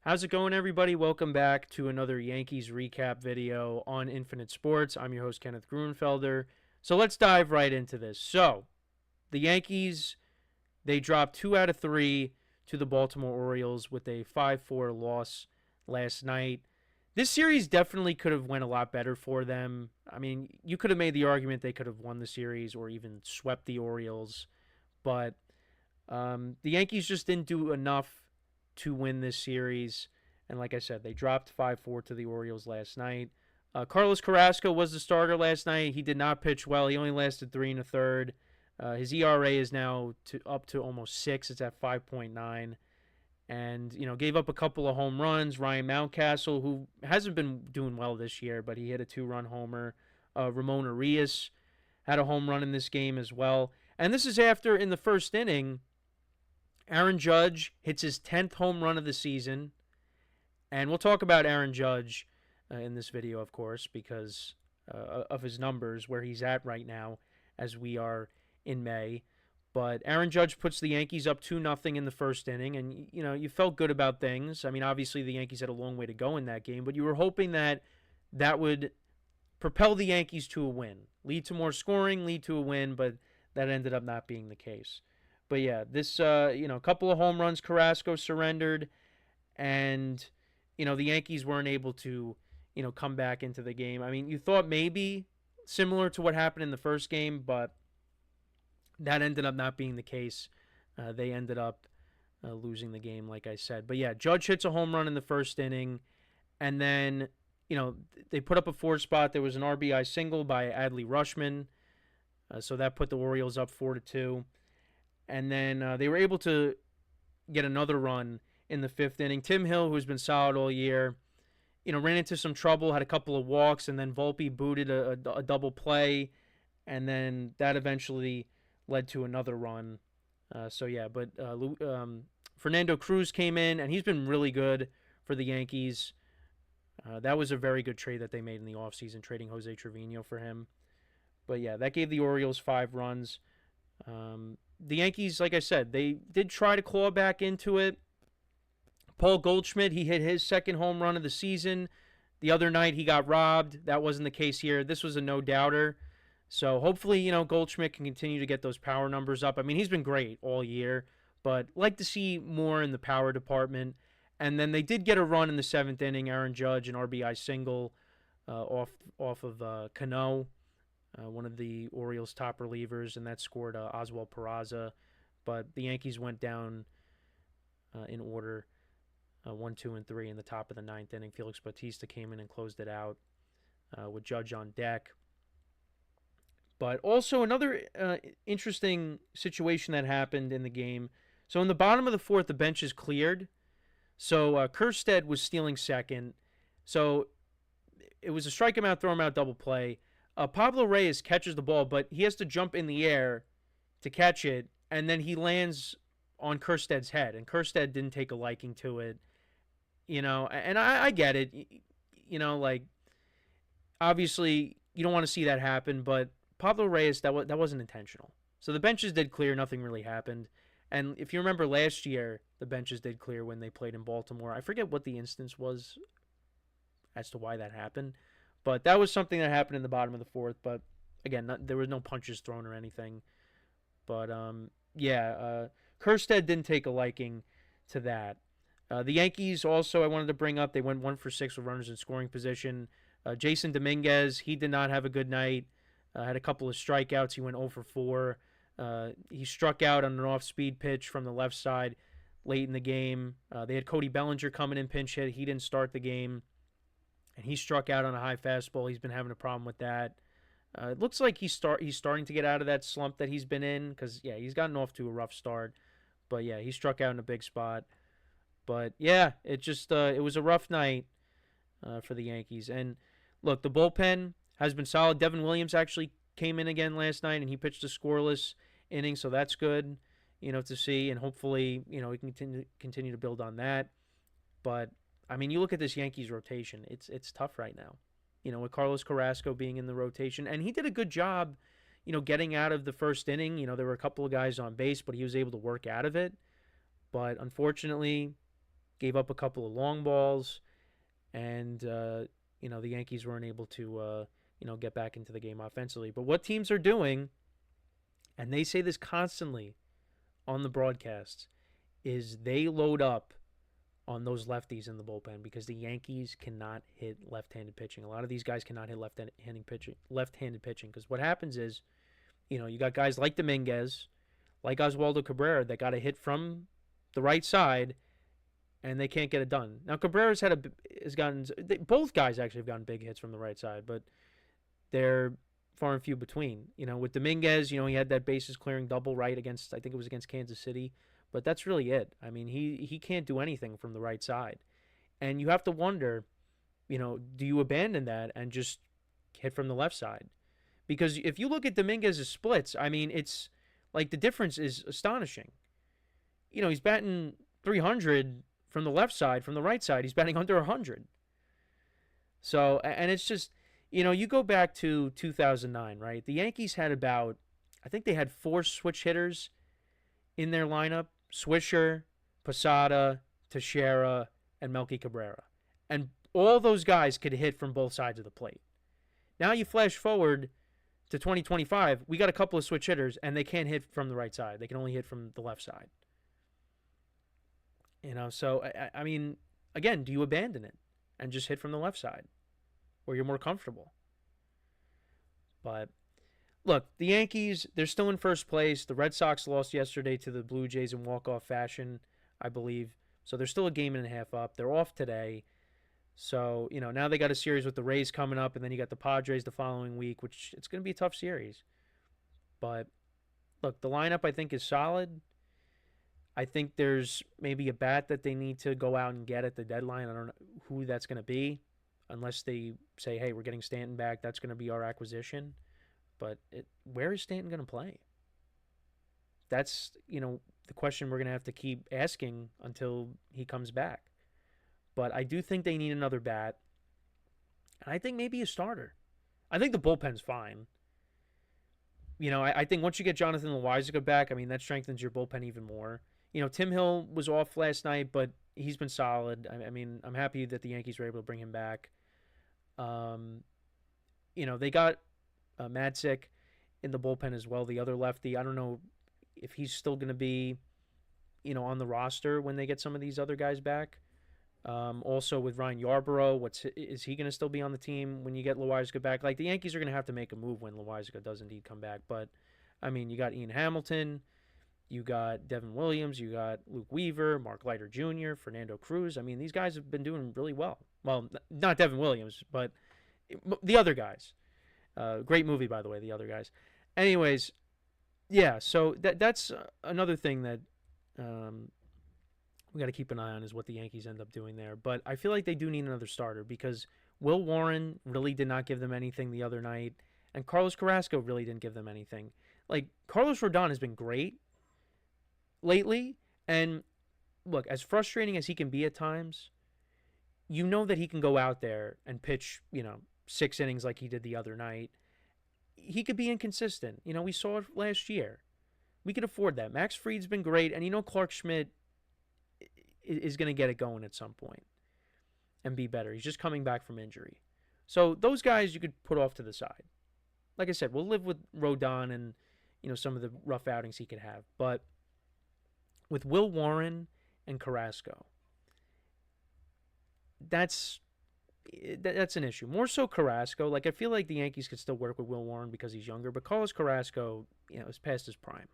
How's it going, everybody? Welcome back to another Yankees recap video on Infinite Sports. I'm your host, Kenneth Gruenfelder. So let's dive right into this. So, the Yankees, they dropped 2 out of 3 to the Baltimore Orioles with a 5-4 loss last night. This series definitely could have went a lot better for them. I mean, you could have made the argument they could have won the series or even swept the Orioles. But the Yankees just didn't do enough to win this series. And like I said, they dropped 5-4 to the Orioles last night. Carlos Carrasco was the starter last night. He did not pitch well. He only lasted 3 1/3. His ERA is now up to almost 6. It's at 5.9. And, gave up a couple of home runs. Ryan Mountcastle, who hasn't been doing well this year, but he hit a 2-run homer. Ramon Arias had a home run in this game as well. And this is after, in the first inning, Aaron Judge hits his 10th home run of the season. And we'll talk about Aaron Judge in this video, of course, because of his numbers, where he's at right now as we are in May. But Aaron Judge puts the Yankees up 2-0 in the first inning, and, you felt good about things. I mean, obviously the Yankees had a long way to go in that game, but you were hoping that that would propel the Yankees to a win, lead to more scoring, lead to a win, but that ended up not being the case. But yeah, this, a couple of home runs, Carrasco surrendered, and, the Yankees weren't able to, come back into the game. I mean, you thought maybe similar to what happened in the first game, but that ended up not being the case. They ended up losing the game, like I said. But yeah, Judge hits a home run in the first inning, and then, they put up a 4 spot. There was an RBI single by Adley Rutschman, so that put the Orioles up 4-2. And then they were able to get another run in the 5th inning. Tim Hill, who's been solid all year, ran into some trouble, had a couple of walks, and then Volpe booted a double play, and then that eventually led to another run. Fernando Cruz came in, and he's been really good for the Yankees. That was a very good trade that they made in the offseason, trading Jose Trevino for him. But yeah, that gave the Orioles 5 runs. The Yankees, like I said, they did try to claw back into it. Paul Goldschmidt, he hit his second home run of the season. The other night, he got robbed. That wasn't the case here. This was a no-doubter. So hopefully, Goldschmidt can continue to get those power numbers up. I mean, he's been great all year, but like to see more in the power department. And then they did get a run in the 7th inning. Aaron Judge, an RBI single off of Cano, one of the Orioles' top relievers, and that scored Oswald Peraza. But the Yankees went down in order 1, 2, and 3 in the top of the 9th inning. Felix Bautista came in and closed it out with Judge on deck. But also another interesting situation that happened in the game. So in the bottom of the 4th, the bench is cleared. So Kjerstad was stealing second. So it was a strike him out, throw him out double play. Pablo Reyes catches the ball, but he has to jump in the air to catch it, and then he lands on Kjerstad's head, and Kjerstad didn't take a liking to it. And I get it. Obviously you don't want to see that happen, but Pablo Reyes, that wasn't intentional. So the benches did clear. Nothing really happened. And if you remember last year, the benches did clear when they played in Baltimore. I forget what the instance was as to why that happened. But that was something that happened in the bottom of the 4th. But, again, there was no punches thrown or anything. But, Kjerstad didn't take a liking to that. The Yankees also, I wanted to bring up, they went 1 for 6 with runners in scoring position. Jason Dominguez, he did not have a good night. Had a couple of strikeouts. He went 0 for 4. He struck out on an off-speed pitch from the left side late in the game. They had Cody Bellinger coming in pinch hit. He didn't start the game, and he struck out on a high fastball. He's been having a problem with that. It looks like he's starting to get out of that slump that he's been in because, yeah, he's gotten off to a rough start. But, yeah, he struck out in a big spot. But, yeah, it was a rough night for the Yankees. And, look, the bullpen has been solid. Devin Williams actually came in again last night, and he pitched a scoreless inning, so that's good, to see. And hopefully, we can continue to build on that. But, I mean, you look at this Yankees rotation. It's tough right now, with Carlos Carrasco being in the rotation. And he did a good job, getting out of the first inning. There were a couple of guys on base, but he was able to work out of it. But unfortunately, gave up a couple of long balls, and the Yankees weren't able to get back into the game offensively. But what teams are doing, and they say this constantly on the broadcasts, is they load up on those lefties in the bullpen because the Yankees cannot hit left-handed pitching. A lot of these guys cannot hit left-handed pitching because what happens is, you got guys like Dominguez, like Oswaldo Cabrera that got a hit from the right side, and they can't get it done. Now Cabrera's both guys actually have gotten big hits from the right side, but they're far and few between. With Dominguez, he had that bases clearing double right against, I think it was against Kansas City, but that's really it. I mean, he can't do anything from the right side, and you have to wonder, do you abandon that and just hit from the left side? Because if you look at Dominguez's splits, I mean, it's like the difference is astonishing. He's batting 300 from the left side. From the right side, he's batting under 100. So, and it's just, you go back to 2009, right? The Yankees had I think they had 4 switch hitters in their lineup: Swisher, Posada, Teixeira, and Melky Cabrera. And all those guys could hit from both sides of the plate. Now you flash forward to 2025, we got a couple of switch hitters, and they can't hit from the right side. They can only hit from the left side. So, I mean, again, do you abandon it and just hit from the left side where you're more comfortable? But, look, the Yankees, they're still in first place. The Red Sox lost yesterday to the Blue Jays in walk-off fashion, I believe. So they're still a game and a half up. They're off today. So, now they got a series with the Rays coming up, and then you got the Padres the following week, which it's going to be a tough series. But, look, the lineup, I think, is solid. I think there's maybe a bat that they need to go out and get at the deadline. I don't know who that's going to be, unless they say, hey, we're getting Stanton back. That's going to be our acquisition. But where is Stanton going to play? That's, the question we're going to have to keep asking until he comes back. But I do think they need another bat. And I think maybe a starter. I think the bullpen's fine. I think once you get Jonathan Loáisiga back, I mean, that strengthens your bullpen even more. Tim Hill was off last night, but he's been solid. I mean, I'm happy that the Yankees were able to bring him back. They got Madsick in the bullpen as well, the other lefty. I don't know if he's still going to be, on the roster when they get some of these other guys back. Also with Ryan Yarbrough, is he going to still be on the team when you get Loáisiga back? Like, the Yankees are going to have to make a move when Loáisiga does indeed come back. But, I mean, you got Ian Hamilton, you got Devin Williams, you got Luke Weaver, Mark Leiter Jr., Fernando Cruz. I mean, these guys have been doing really well. Well, not Devin Williams, but the other guys. Great movie, by the way, The Other Guys. Anyways, yeah, so that's another thing that we got to keep an eye on is what the Yankees end up doing there. But I feel like they do need another starter because Will Warren really did not give them anything the other night, and Carlos Carrasco really didn't give them anything. Like, Carlos Rodon has been great lately, and look, as frustrating as he can be at times, you know that he can go out there and pitch, 6 innings like he did the other night. He could be inconsistent. We saw it last year. We could afford that. Max Fried's been great, and Clark Schmidt is going to get it going at some point and be better. He's just coming back from injury. So those guys you could put off to the side. Like I said, we'll live with Rodon and, some of the rough outings he could have. But with Will Warren and Carrasco, that's an issue. More so Carrasco. Like, I feel like the Yankees could still work with Will Warren because he's younger, but Carlos Carrasco, is past his prime.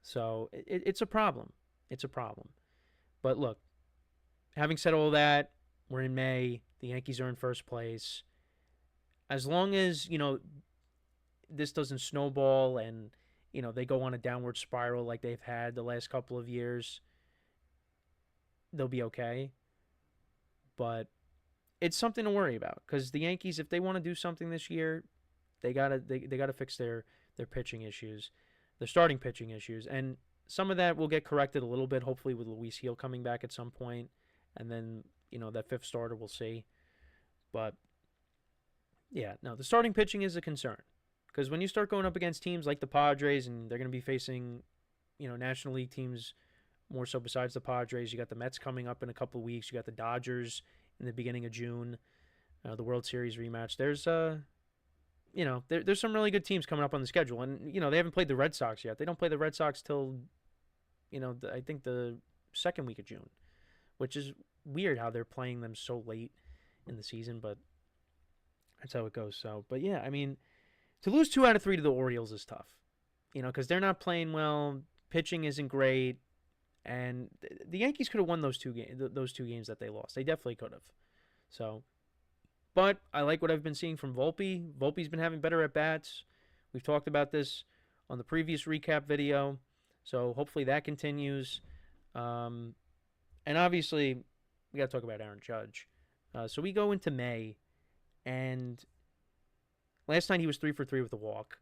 So it's a problem. It's a problem. But look, having said all that, we're in May. The Yankees are in first place. As long as, this doesn't snowball and, they go on a downward spiral like they've had the last couple of years, they'll be okay. But it's something to worry about because the Yankees, if they want to do something this year, they gotta fix their pitching issues, their starting pitching issues, and some of that will get corrected a little bit, hopefully with Luis Gil coming back at some point, and then that fifth starter we'll see. But yeah, no, the starting pitching is a concern because when you start going up against teams like the Padres and they're going to be facing National League teams more so besides the Padres. You got the Mets coming up in a couple of weeks. You got the Dodgers in the beginning of June, the World Series rematch. There's there's some really good teams coming up on the schedule, and they haven't played the Red Sox yet. They don't play the Red Sox till I think the second week of June, which is weird how they're playing them so late in the season, but that's how it goes. So, but yeah, I mean, to lose 2 out of 3 to the Orioles is tough, because they're not playing well. Pitching isn't great, and the Yankees could have won those two games that they lost. They definitely could have. So, but I like what I've been seeing from Volpe. Volpe's been having better at bats. We've talked about this on the previous recap video, so hopefully that continues. And obviously, we got to talk about Aaron Judge. So we go into May, and last night he was 3 for 3 with a walk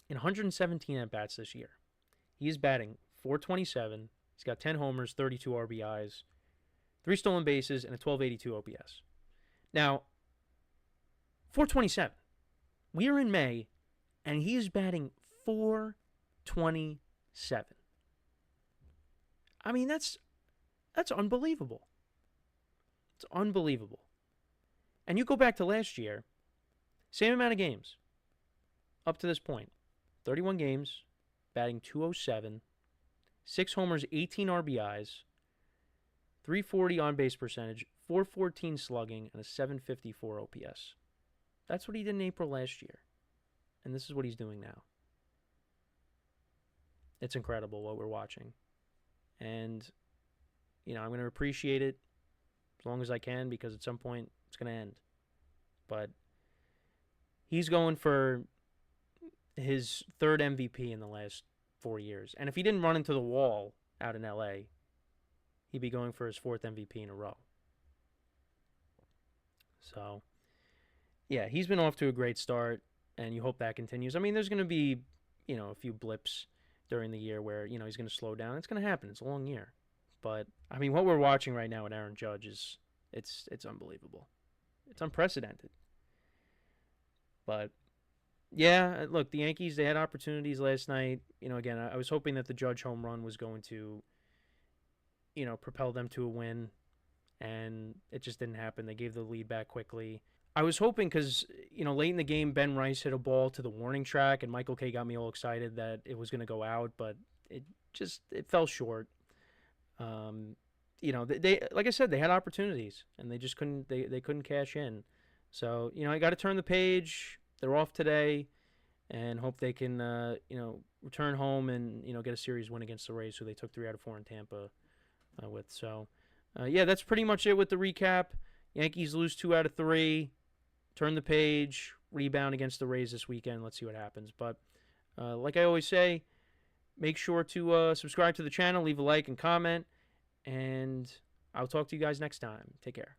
in 117 at bats this year. He is batting .427. He's got 10 homers, 32 RBIs, 3 stolen bases, and a 1282 OPS. Now, .427. We are in May, and he is batting .427. I mean, that's unbelievable. It's unbelievable. And you go back to last year, same amount of games up to this point. 31 games, batting .207, 6 homers, 18 RBIs, 340 on-base percentage, .414 slugging, and a .754 OPS. That's what he did in April last year. And this is what he's doing now. It's incredible what we're watching. And, I'm going to appreciate it as long as I can, because at some point it's going to end. But he's going for his 3rd MVP in the last 4 years. And if he didn't run into the wall out in LA, he'd be going for his 4th MVP in a row. So, yeah, he's been off to a great start, and you hope that continues. I mean, there's going to be, a few blips during the year where, he's going to slow down. It's going to happen. It's a long year. But, I mean, what we're watching right now with Aaron Judge is, it's unbelievable. It's unprecedented. But, yeah, look, the Yankees, they had opportunities last night. Again, I was hoping that the Judge home run was going to, propel them to a win, and it just didn't happen. They gave the lead back quickly. I was hoping because, late in the game, Ben Rice hit a ball to the warning track, and Michael Kay got me all excited that it was going to go out, but it fell short. They like I said, they had opportunities, and they just couldn't cash in. So, I got to turn the page. They're off today, and hope they can, return home and, get a series win against the Rays, who they took 3 out of 4 in Tampa with. So, yeah, that's pretty much it with the recap. Yankees lose 2 out of 3. Turn the page, rebound against the Rays this weekend. Let's see what happens. But like I always say, make sure to subscribe to the channel, leave a like and comment, and I'll talk to you guys next time. Take care.